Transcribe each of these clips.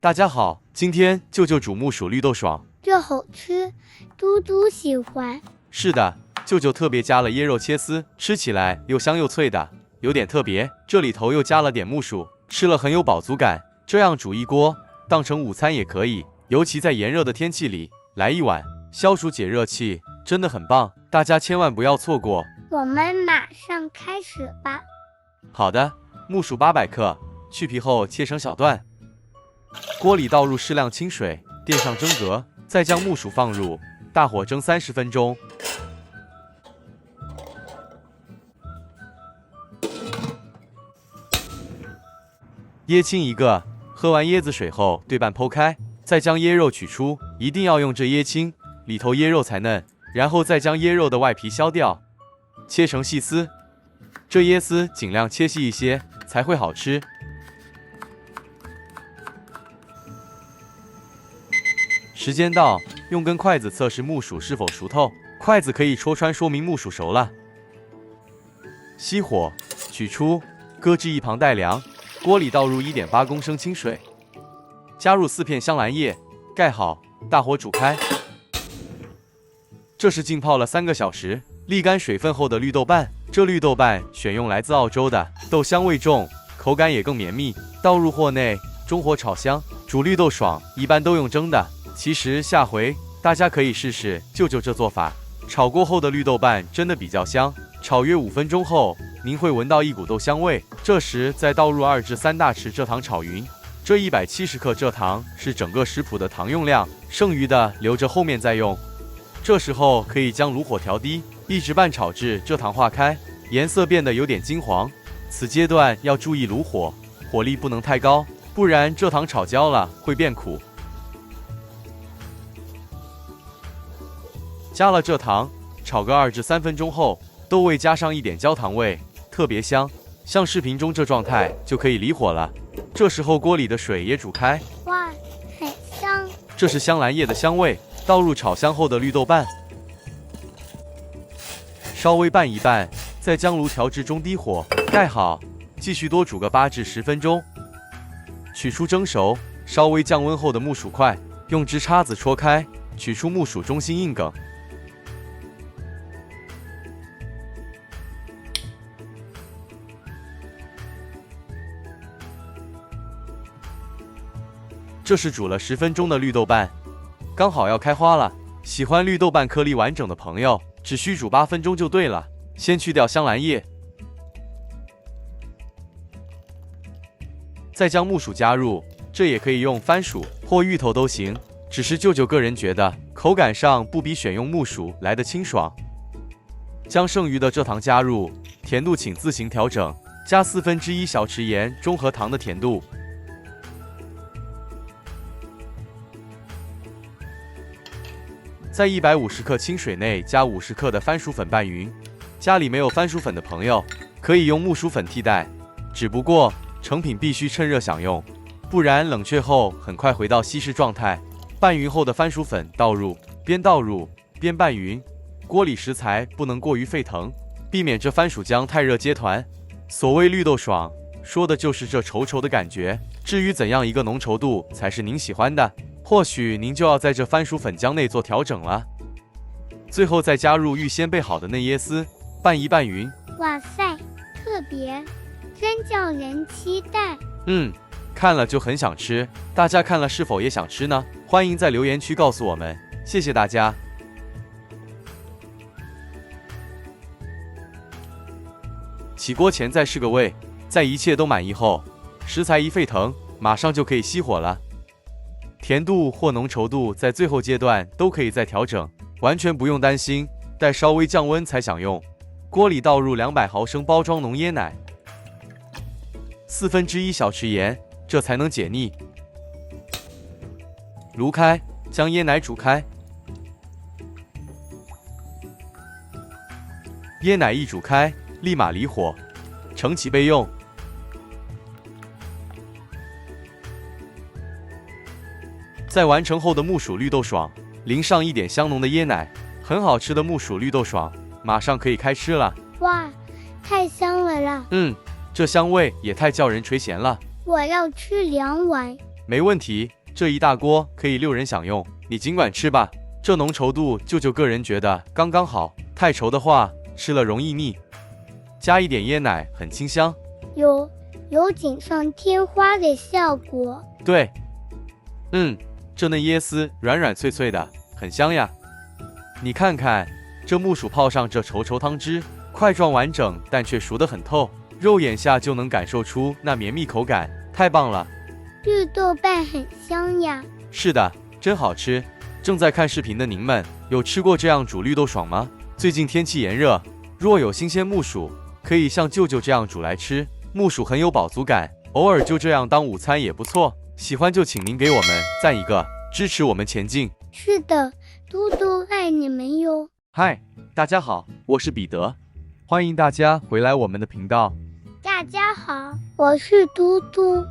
大家好，今天舅舅煮木薯绿豆爽，这好吃，嘟嘟喜欢。是的，舅舅特别加了椰肉切丝，吃起来又香又脆的，有点特别。这里头又加了点木薯，吃了很有饱足感。这样煮一锅，当成午餐也可以，尤其在炎热的天气里，来一碗消暑解热气，真的很棒，大家千万不要错过。我们马上开始吧。好的，木薯800克，去皮后切成小段。锅里倒入适量清水，垫上蒸格，再将木薯放入，大火蒸30分钟。椰青1个，喝完椰子水后对半剖开，再将椰肉取出，一定要用这椰青，里头椰肉才嫩。然后再将椰肉的外皮削掉，切成细丝。这椰丝尽量切细一些，才会好吃。时间到，用根筷子测试木薯是否熟透，筷子可以戳穿，说明木薯熟了。熄火，取出，搁置一旁待凉。锅里倒入1.8公升清水，加入4片香兰叶，盖好，大火煮开。这是浸泡了3个小时，沥干水分后的绿豆瓣。这绿豆瓣选用来自澳洲的，豆香味重，口感也更绵密。倒入锅内，中火炒香。煮绿豆爽一般都用蒸的，其实下回大家可以试试舅舅这做法。炒过后的绿豆瓣真的比较香，炒约5分钟后，您会闻到一股豆香味。这时再倒入2至3大匙蔗糖炒匀。这170克蔗糖是整个食谱的糖用量，剩余的留着后面再用。这时候可以将炉火调低，一直拌炒至蔗糖化开，颜色变得有点金黄。此阶段要注意炉火，火力不能太高，不然蔗糖炒焦了会变苦。加了蔗糖，炒个2至3分钟后，豆味加上一点焦糖味，特别香。像视频中这状态就可以离火了。这时候锅里的水也煮开，哇，很香。这是香兰叶的香味。倒入炒香后的绿豆瓣，稍微拌一拌，再将炉调至中低火，盖好，继续多煮个8至10分钟。取出蒸熟，稍微降温后的木薯块，用支叉子戳开，取出木薯中心硬梗。这是煮了10分钟的绿豆瓣，刚好要开花了。喜欢绿豆瓣颗粒完整的朋友，只需煮8分钟就对了。先去掉香兰叶，再将木薯加入，这也可以用番薯或芋头都行，只是舅舅个人觉得口感上不比选用木薯来得清爽。将剩余的蔗糖加入，甜度请自行调整，加1/4小匙盐中和糖的甜度。在150克清水内加50克的番薯粉拌匀。家里没有番薯粉的朋友，可以用木薯粉替代，只不过成品必须趁热享用，不然冷却后很快回到稀释状态。拌匀后的番薯粉倒入，边倒入边拌匀。锅里食材不能过于沸腾，避免这番薯浆太热结团。所谓绿豆爽，说的就是这稠稠的感觉。至于怎样一个浓稠度才是您喜欢的，或许您就要在这番薯粉浆内做调整了。最后再加入预先备好的嫩椰丝，拌一拌匀。哇塞，特别，真叫人期待。看了就很想吃。大家看了是否也想吃呢？欢迎在留言区告诉我们，谢谢大家。起锅前再试个味，在一切都满意后，食材一沸腾，马上就可以熄火了。甜度或浓稠度在最后阶段都可以再调整，完全不用担心，待稍微降温才享用。锅里倒入200毫升包装浓椰奶，1/4小匙盐，这才能解腻。炉开，将椰奶煮开。椰奶一煮开，立马离火，盛起备用。在完成后的木薯绿豆爽，淋上一点香浓的椰奶，很好吃的木薯绿豆爽，马上可以开吃了。哇，太香了啦！这香味也太叫人垂涎了。我要吃2碗。没问题，这一大锅可以6人享用，你尽管吃吧。这浓稠度，舅舅个人觉得刚刚好，太稠的话吃了容易腻。加一点椰奶，很清香。有锦上添花的效果。对，这嫩椰丝软软脆脆的，很香呀。你看看，这木薯泡上这稠稠汤汁，块状完整，但却熟得很透，肉眼下就能感受出那绵密口感，太棒了。绿豆瓣很香呀。是的，真好吃。正在看视频的您们，有吃过这样煮绿豆爽吗？最近天气炎热，若有新鲜木薯，可以像舅舅这样煮来吃。木薯很有饱足感，偶尔就这样当午餐也不错。喜欢就请您给我们赞一个，支持我们前进。是的，嘟嘟爱你们哟。嗨，大家好，我是彼得，欢迎大家回来我们的频道。大家好，我是嘟嘟。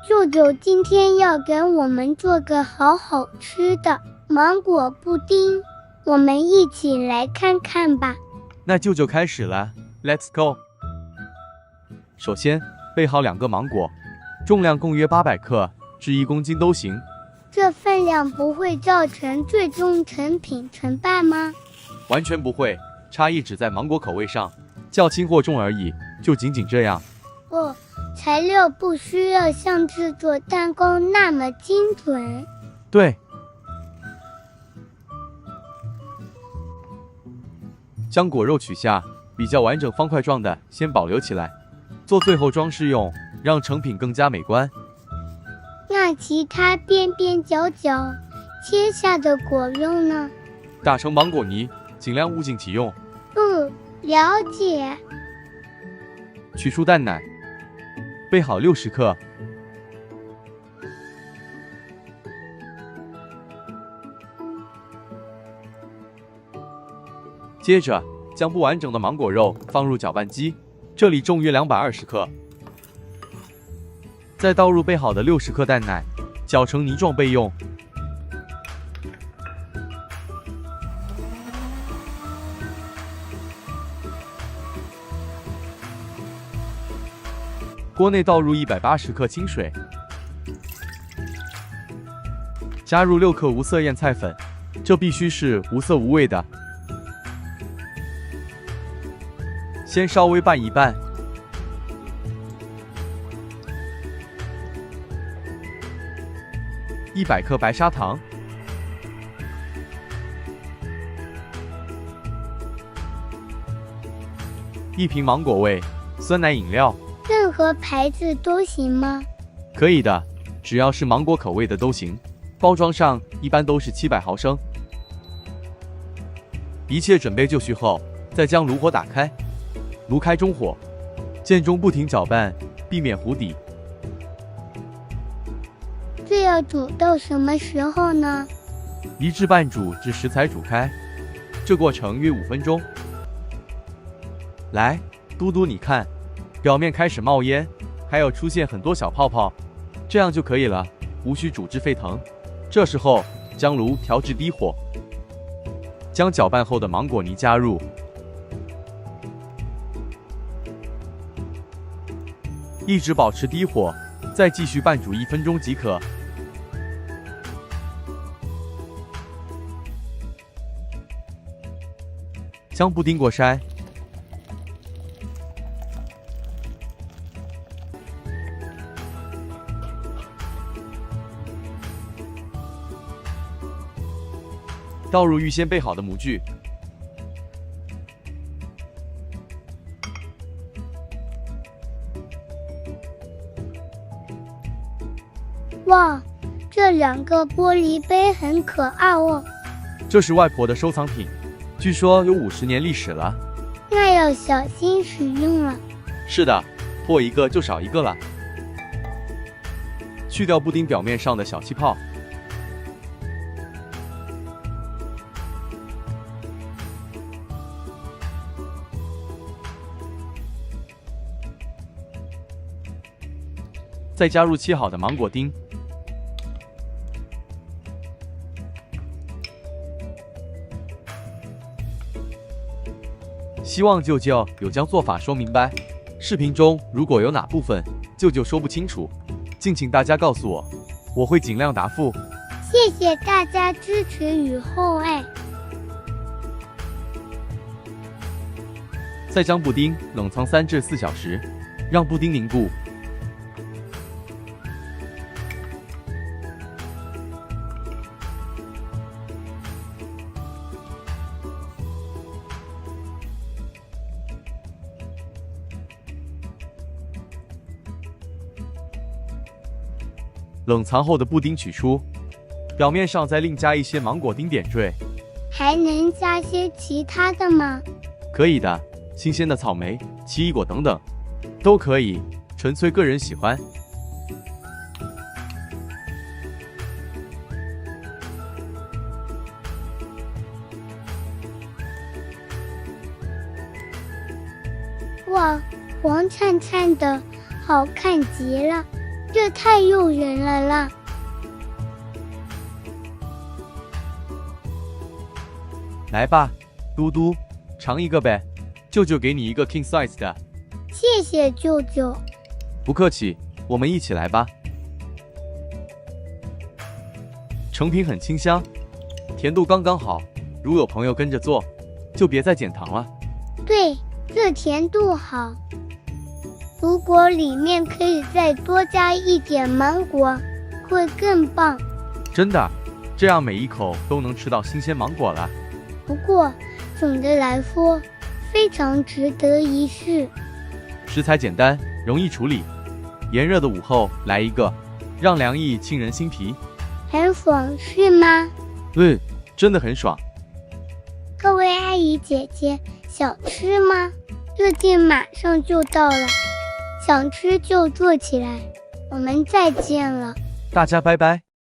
舅舅今天要给我们做个好好吃的芒果布丁，我们一起来看看吧。那舅舅开始了 ，Let's go。首先备好2个芒果，重量共约800克至1公斤都行。这分量不会造成最终成品成败吗？完全不会，差异只在芒果口味上，较轻或重而已，就仅仅这样。哦，材料不需要像制作蛋糕那么精准。对。将果肉取下，比较完整方块状的先保留起来，做最后装饰用，让成品更加美观。那其他边边角角切下的果肉呢？打成芒果泥，尽量物尽其用。了解。取出蛋奶，备好60克。接着将不完整的芒果肉放入搅拌机，这里重约220克。再倒入备好的60克蛋奶，搅成泥状备用。锅内倒入180克清水，加入6克无色腌菜粉，这必须是无色无味的。先稍微拌一拌，100克白砂糖，一瓶芒果味酸奶饮料。任何牌子都行吗？可以的，只要是芒果口味的都行。包装上一般都是700毫升。一切准备就绪后，再将炉火打开，炉开中火，间中不停搅拌，避免糊底。这要煮到什么时候呢？一至半煮至食材煮开，这过程约5分钟。来，嘟嘟你看，表面开始冒烟，还有出现很多小泡泡，这样就可以了，无需煮至沸腾。这时候将炉调至低火，将搅拌后的芒果泥加入，一直保持低火，再继续拌煮1分钟即可。将布丁过筛，倒入预先备好的模具，哇，这2个玻璃杯很可爱哦。这是外婆的收藏品，据说有50年历史了。那要小心使用了。是的，破一个就少一个了。去掉布丁表面上的小气泡，再加入切好的芒果丁，希望舅舅有将做法说明白。视频中如果有哪部分舅舅说不清楚，敬请大家告诉我。我会尽量答复。谢谢大家支持与厚爱。再将布丁冷藏3至4小时，让布丁凝固。冷藏后的布丁取出，表面上再另加一些芒果丁点缀。还能加些其他的吗？可以的，新鲜的草莓、奇异果等等，都可以，纯粹个人喜欢。哇，黄灿灿的，好看极了，这太诱人了啦！来吧，嘟嘟，尝一个呗，舅舅给你一个 king size 的。谢谢舅舅。不客气，我们一起来吧。成品很清香，甜度刚刚好，如有朋友跟着做，就别再减糖了。对，这甜度好。如果里面可以再多加一点芒果，会更棒。真的，这样每一口都能吃到新鲜芒果了。不过，总的来说，非常值得一试。食材简单，容易处理。炎热的午后来一个，让凉意沁人心脾。很爽是吗？真的很爽。各位阿姨姐姐，想吃吗？这店马上就到了，想吃就做起来。我们再见了，大家拜拜。